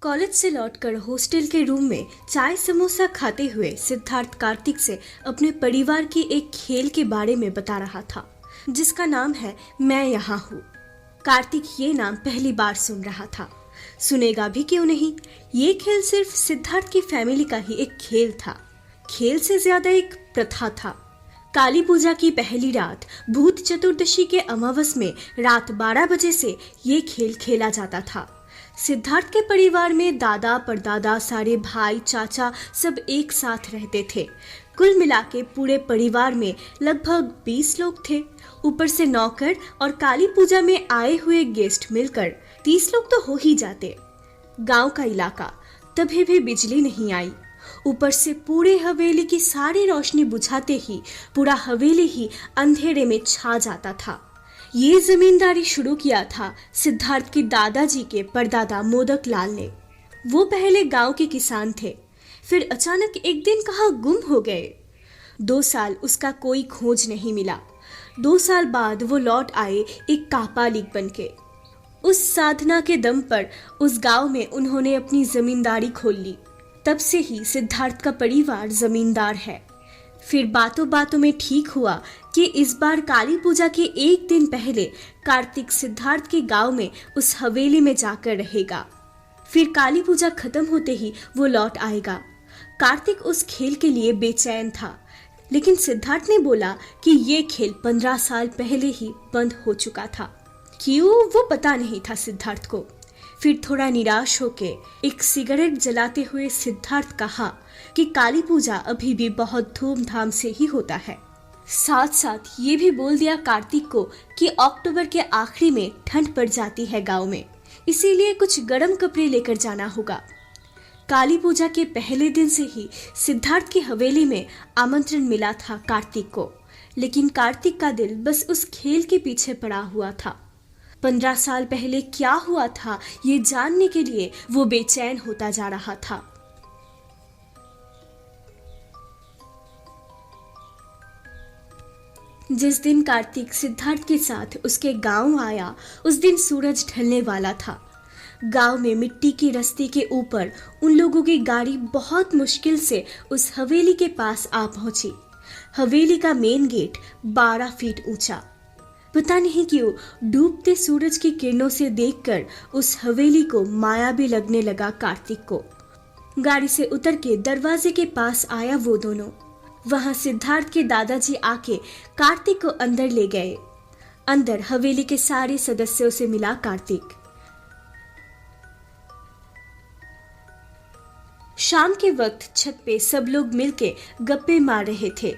College से लौटकर hostel के रूम में चाय समोसा खाते हुए सिद्धार्थ कार्तिक से अपने परिवार की एक खेल के बारे में बता रहा था, जिसका नाम है मैं यहाँ हूँ। कार्तिक ये नाम पहली बार सुन रहा था, सुनेगा भी क्यों नहीं। ये खेल सिर्फ सिद्धार्थ की फैमिली का ही एक खेल था, खेल से ज्यादा एक प्रथा था। काली पूजा की पहली रात भूत चतुर्दशी के अमावस में रात 12 बजे से ये खेल खेला जाता था। सिद्धार्थ के परिवार में दादा परदादा, सारे भाई चाचा सब एक साथ रहते थे। कुल मिला के पूरे परिवार में लगभग 20 लोग थे। ऊपर से नौकर और काली पूजा में आए हुए गेस्ट मिलकर 30 लोग तो हो ही जाते। गांव का इलाका, तभी भी बिजली नहीं आई। ऊपर से पूरे हवेली की सारी रोशनी बुझाते ही पूरा हवेली ही अंधेरे में छा जाता था। ये जमींदारी शुरू किया था सिद्धार्थ के दादाजी के परदादा मोदक लाल ने। वो पहले गांव के किसान थे, फिर अचानक एक दिन कहाँ गुम हो गए। 2 साल उसका कोई खोज नहीं मिला। 2 साल बाद वो लौट आए एक कापालिक बनके। उस साधना के दम पर उस गांव में उन्होंने अपनी जमींदारी खोल ली। तब से ही सिद्धार्थ का परिवार जमींदार है। फिर बातों बातों में ठीक हुआ कि इस बार काली पूजा के एक दिन पहले कार्तिक सिद्धार्थ के गांव में उस हवेली में जाकर रहेगा। फिर काली पूजा खत्म होते ही वो लौट आएगा। कार्तिक उस खेल के लिए बेचैन था, लेकिन सिद्धार्थ ने बोला कि ये खेल 15 साल पहले ही बंद हो चुका था। क्यों वो पता नहीं था सिद्धार्थ को। फिर थोड़ा निराश होके एक सिगरेट जलाते हुए सिद्धार्थ कहा कि काली पूजा अभी भी बहुत धूमधाम से ही होता है। साथ साथ ये भी बोल दिया कार्तिक को कि अक्टूबर के आखिरी में ठंड पड़ जाती है गांव में, इसीलिए कुछ गर्म कपड़े लेकर जाना होगा। काली पूजा के पहले दिन से ही सिद्धार्थ की हवेली में आमंत्रण मिला था कार्तिक को, लेकिन कार्तिक का दिल बस उस खेल के पीछे पड़ा हुआ था। 15 साल पहले क्या हुआ था ये जानने के लिए वो बेचैन होता जा रहा था। जिस दिन कार्तिक सिद्धार्थ के साथ उसके गांव आया, उस दिन सूरज ढलने वाला था। गांव में मिट्टी की रस्ते के ऊपर उन लोगों की गाड़ी बहुत मुश्किल से उस हवेली के पास आ पहुंची। हवेली का मेन गेट 12 फीट ऊंचा। पता नहीं क्यों डूबते सूरज की किरणों से देखकर उस हवेली को माया भी लगने लगा कार्तिक को। गाड़ी से उतर के दरवाजे के पास आया वो दोनों। वहां सिद्धार्थ के दादाजी आके कार्तिक को अंदर ले गए। अंदर हवेली के सारे सदस्यों से मिला कार्तिक। शाम के वक्त छत पे सब लोग मिलके गप्पे मार रहे थे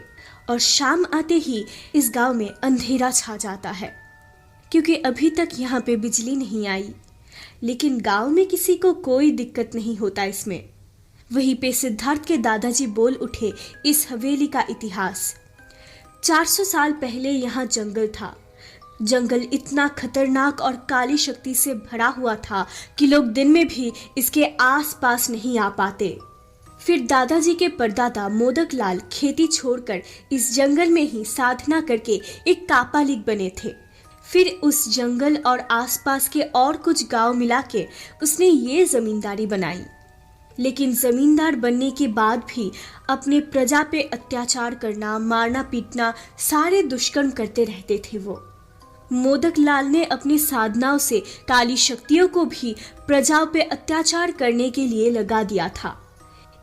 और शाम आते ही इस गांव में अंधेरा छा जाता है, क्योंकि अभी तक यहाँ पे बिजली नहीं आई। लेकिन गांव में किसी को कोई दिक्कत नहीं होता इसमें। वहीं पे सिद्धार्थ के दादाजी बोल उठे इस हवेली का इतिहास। 400 साल पहले यहाँ जंगल था। जंगल इतना खतरनाक और काली शक्ति से भरा हुआ था कि लोग दिन में भी इसके आसपास नहीं आ पाते। फिर दादाजी के परदादा मोदक लाल खेती छोड़कर इस जंगल में ही साधना करके एक कापालिक बने थे। फिर उस जंगल और आसपास के और कुछ गांव मिला के उसने ये जमींदारी बनाई। लेकिन जमींदार बनने के बाद भी अपने प्रजा पे अत्याचार करना, मारना पीटना, सारे दुष्कर्म करते रहते थे वो। मोदक लाल ने अपनी साधनाओं से काली शक्तियों को भी प्रजाओं पे अत्याचार करने के लिए लगा दिया था।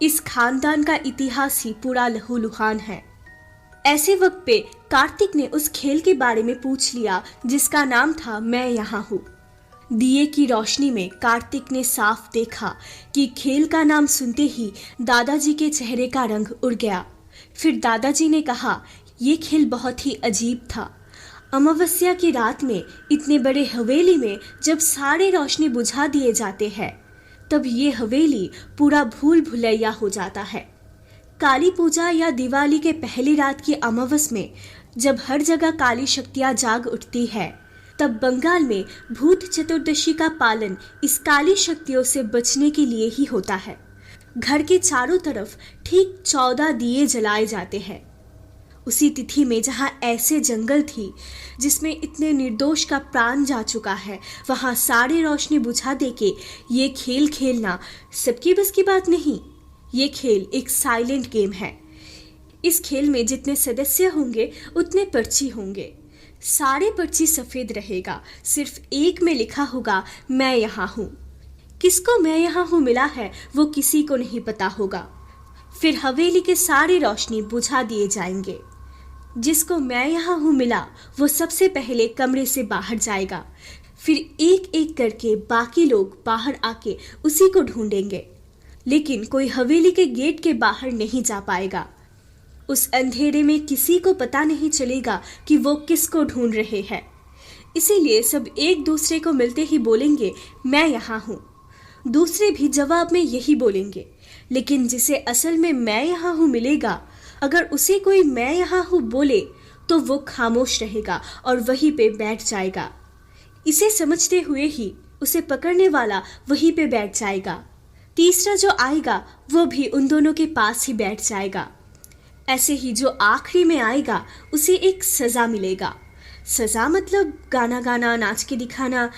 इस खानदान का इतिहास ही पूरा लहूलुहान है। ऐसे वक्त पे कार्तिक ने उस खेल के बारे में पूछ लिया जिसका नाम था मैं यहाँ हूँ। दिए की रोशनी में कार्तिक ने साफ देखा कि खेल का नाम सुनते ही दादाजी के चेहरे का रंग उड़ गया। फिर दादाजी ने कहा, ये खेल बहुत ही अजीब था। अमावस्या की रात में इतने बड़े हवेली में जब सारे रोशनी बुझा दिए जाते हैं, तब ये हवेली पूरा भूल भुलैया हो जाता है। काली पूजा या दिवाली के पहली रात की अमावस में जब हर जगह काली शक्तियां जाग उठती है, तब बंगाल में भूत चतुर्दशी का पालन इस काली शक्तियों से बचने के लिए ही होता है। घर के चारों तरफ ठीक 14 दिए जलाए जाते हैं। उसी तिथि में जहाँ ऐसे जंगल थी जिसमें इतने निर्दोष का प्राण जा चुका है, वहाँ सारी रोशनी बुझा दे के ये खेल खेलना सबकी बस की बात नहीं। ये खेल एक साइलेंट गेम है। इस खेल में जितने सदस्य होंगे उतने पर्ची होंगे। सारे पर्ची सफेद रहेगा, सिर्फ एक में लिखा होगा मैं यहाँ हूँ। किसको मैं यहाँ हूँ मिला है वो किसी को नहीं पता होगा। फिर हवेली के सारी रोशनी बुझा दिए जाएंगे। जिसको मैं यहाँ हूँ मिला वो सबसे पहले कमरे से बाहर जाएगा। फिर एक एक करके बाकी लोग बाहर आके उसी को ढूंढेंगे, लेकिन कोई हवेली के गेट के बाहर नहीं जा पाएगा। उस अंधेरे में किसी को पता नहीं चलेगा कि वो किसको ढूंढ रहे हैं। इसीलिए सब एक दूसरे को मिलते ही बोलेंगे मैं यहाँ हूँ। दूसरे भी जवाब में यही बोलेंगे, लेकिन जिसे असल में मैं यहाँ हूँ मिलेगा, अगर उसे कोई मैं यहाँ हूँ बोले तो वो खामोश रहेगा और वहीं पे बैठ जाएगा। इसे समझते हुए ही उसे पकड़ने वाला वहीं पे बैठ जाएगा। तीसरा जो आएगा वो भी उन दोनों के पास ही बैठ जाएगा। ऐसे ही जो आखिरी में आएगा उसे एक सज़ा मिलेगा। सज़ा मतलब गाना गाना, नाच के दिखाना,